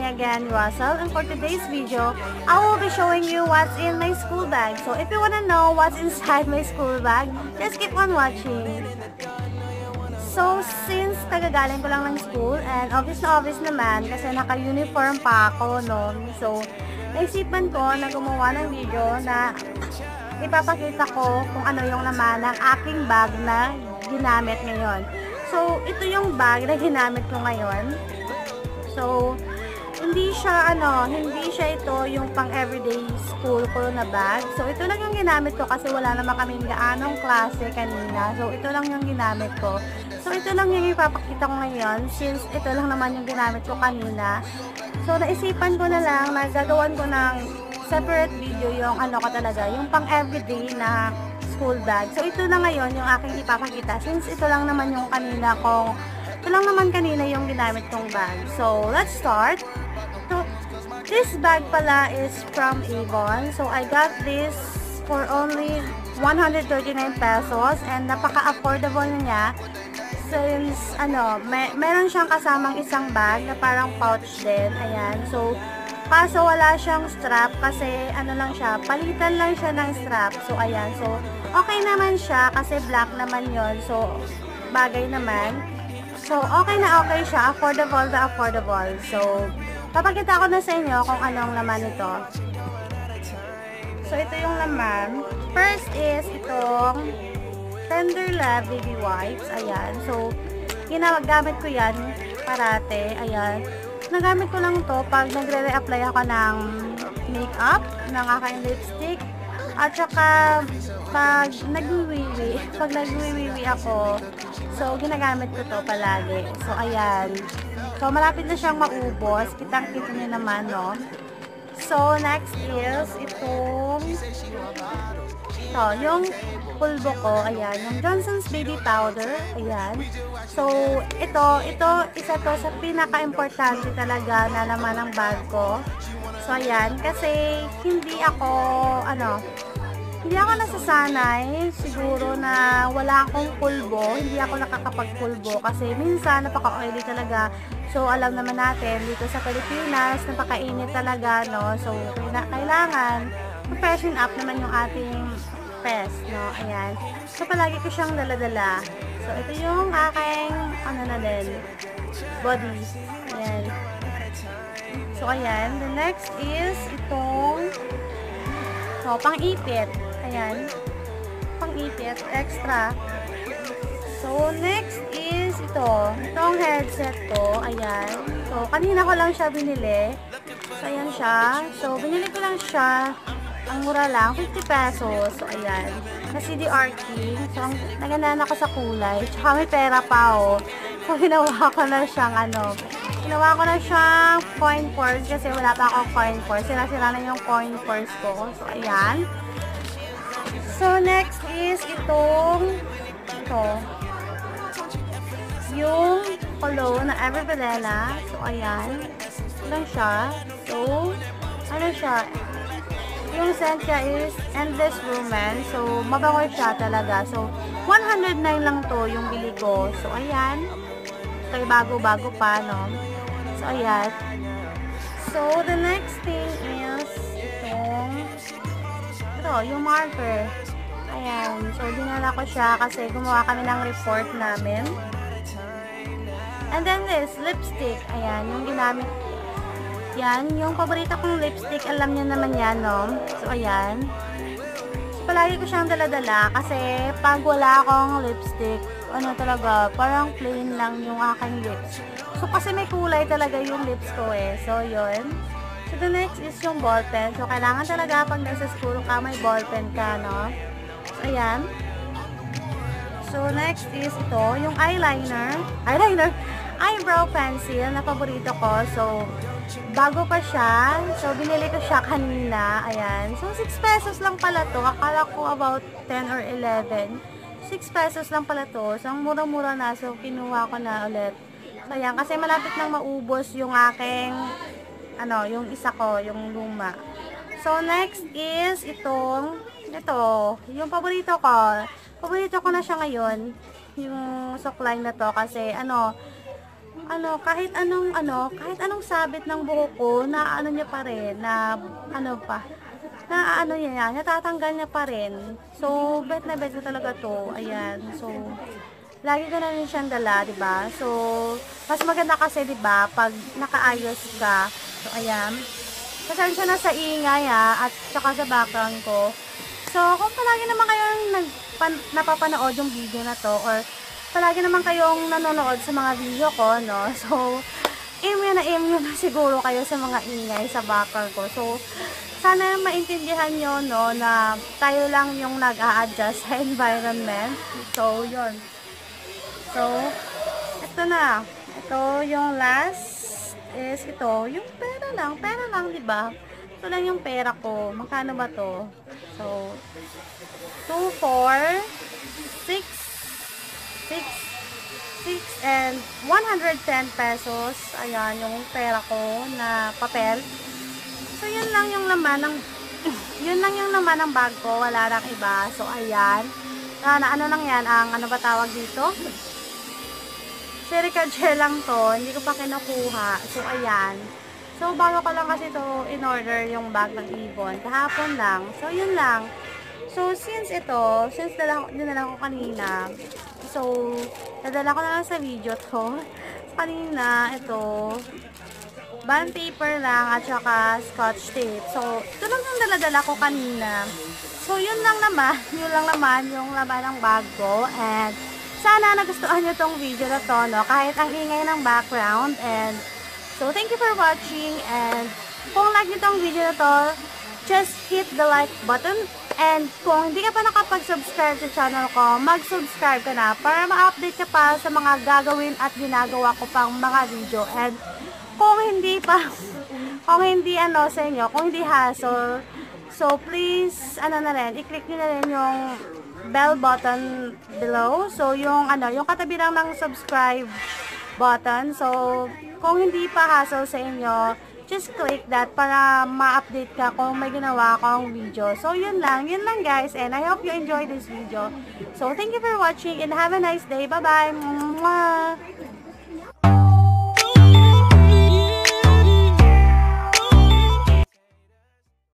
me again, Russell, and for today's video, I will be showing you what's in my school bag. So if you wanna know what's inside my school bag, just keep on watching. So since kagagaling ko lang ng school, and obvious naman kasi naka-uniform pa ako noon. So naisipan ko na gumawa ng video na ipapakita ko kung ano yung laman ng aking bag na ginamit ngayon. So, ito yung bag na ginamit ko ngayon. So, hindi siya ito yung pang everyday school ko na bag. So, ito lang yung ginamit ko kasi wala naman kaming gaanong klase kanina. So, ito lang yung ginamit ko. So, ito lang yung ipapakita ko ngayon since ito lang naman yung ginamit ko kanina. So, naisipan ko na lang na gagawan ko ng separate video yung yung pang everyday na school bag. So, ito na ngayon yung aking ipapakita since ito lang naman kanina yung ginamit kong bag. So, let's start. So, this bag pala is from Avon. So, I got this for only 139 pesos and napaka-affordable niya since, meron siyang kasamang isang bag na parang pouch din. Ayan. So, kaso wala siyang strap kasi palitan lang siya ng strap. So, ayan. So, okay naman siya kasi black naman yon. So, bagay naman. So, okay na okay siya. Affordable na affordable. So, papakita ko na sa inyo kung anong laman ito. So, ito yung laman. First is itong Tender Love Baby Wipes. Ayan. So, ginagamit ko yan parate. Ayan. Nagamit ko lang to pag nagre-reapply ako ng makeup, ng aking lipstick, at saka pag nagwiwiwi ako, so ginagamit ko to palagi. So ayan. So malapit na siyang maubos, kitang-kita niyo naman, no? So next is yung pulbo ko, ayan, yung Johnson's Baby Powder, ayan. So, ito, isa to sa pinaka-importante talaga na laman ng bag ko. So, ayan, kasi hindi ako nasasanay, siguro na wala akong pulbo, hindi ako nakakapagpulbo, kasi minsan, napaka-oily talaga. So, alam naman natin, dito sa Pilipinas, napaka-init talaga, no? So, kailangan, freshen up naman yung ating pest, no? Ayan. So, palagi ko siyang dala-dala. So, ito yung aking, body. Ayan. So, ayan. The next is itong, pang-ipit. Ayan. Pang-ipit. Extra. So, next is itong headset ko. Ayan. So, kanina ko lang siya binili. So, ayan siya. So, binili ko lang siya. Ang mura lang, 50 pesos. So, ayan. Na CDR King. So, nagandaan ako sa kulay. Tsaka may pera pa, oh. So, ginawa ko na siyang, coin purse kasi wala pa akong coin purse. Sira-sira na yung coin purse ko. So, ayan. So, next is yung cologne na Ever Belena. So, ayan. Ito lang siya. So, yung scent niya is Endless Romance. So, mabango siya talaga. So, 109 lang to yung bili ko. So, ayan. Ito bago-bago pa, no? So, ayan. So, the next thing is yung marker. Ayan. So, dinala ko siya kasi gumawa kami ng report namin. And then this, lipstick. Ayan, yung ginamit. Yan, yung paborito kong lipstick, alam niyo naman yan, no? So, ayan. So, palagi ko siyang dala-dala kasi pag wala akong lipstick, parang plain lang yung aking lips. So, kasi may kulay talaga yung lips ko, eh. So, yun. So, the next is yung ballpen. So, kailangan talaga pag nasa school ka, may ballpen ka, no? So, ayan. So, next is yung eyeliner. Eyebrow pencil na paborito ko. So, bago pa siya. So, binili ko siya kanina. Ayan. So, 6 pesos lang pala to. Akala ko about 10 or 11. 6 pesos lang pala to. So, ang mura-mura na. So, kinuha ko na ulit. So, ayan. Kasi malapit nang maubos yung aking, yung isa ko, yung luma. So, next is yung paborito ko. Paborito ko na siya ngayon. Yung suklay na to. Kasi, kahit anong sabit ng buhok ko, na ano niya pa rin, na ano pa, na ano niya, natatanggal niya pa rin. So, bet na bet ko talaga to. Ayan. So, lagi ko na rin siyang dala, 'di ba? So, mas maganda kasi 'di ba pag nakaayos ka. So, ayan. Pasensya na sa ingay at saka sa background ko. So, kung palagi naman kayong napapanood yung video na to or palagi naman kayong nanonood sa mga video ko, no? So, immune na siguro kayo sa mga ingay sa background ko. So, sana maintindihan nyo, no, na tayo lang yung nag-a-adjust sa environment. So, yun. So, ito na. Ito yung last is ito. Yung pera lang, di ba? Ito lang yung pera ko. Magkano ba to? So, 2, 4, 6, 6 and 110 pesos. Ayan, yung pera ko na papel. So, yun lang yung laman ng bag ko. Wala nang iba. So, ayan. Ano lang yan? Ano ba tawag dito? Silica gel lang to. Hindi ko pa kinukuha. So, ayan. So, bago ko lang kasi to in-order yung bag ng Ibon. Kahapon lang. So, yun lang. So, since dinala ko kanina. So, nadala ko na lang sa video to. Kanina, ito, bond paper lang at saka scotch tape. So, ito lang yung dala ko kanina. So, yun lang naman yung laman ng bag ko. And, sana nagustuhan nyo tong video na to, no? Kahit ang ingay ng background. And, so, thank you for watching. And, kung like nyo tong video na to, just hit the like button. And kung hindi ka pa nakapag-subscribe sa channel ko, mag-subscribe ka na para ma-update ka pa sa mga gagawin at ginagawa ko pang mga video. And kung hindi sa inyo, kung hindi hassle, so please, i-click nyo na rin yung bell button below. So yung katabi lang ng subscribe button. So kung hindi pa hassle sa inyo, just click that para ma-update ka kung may ginawa akong video. So, yun lang guys. And I hope you enjoyed this video. So, thank you for watching and have a nice day. Bye-bye!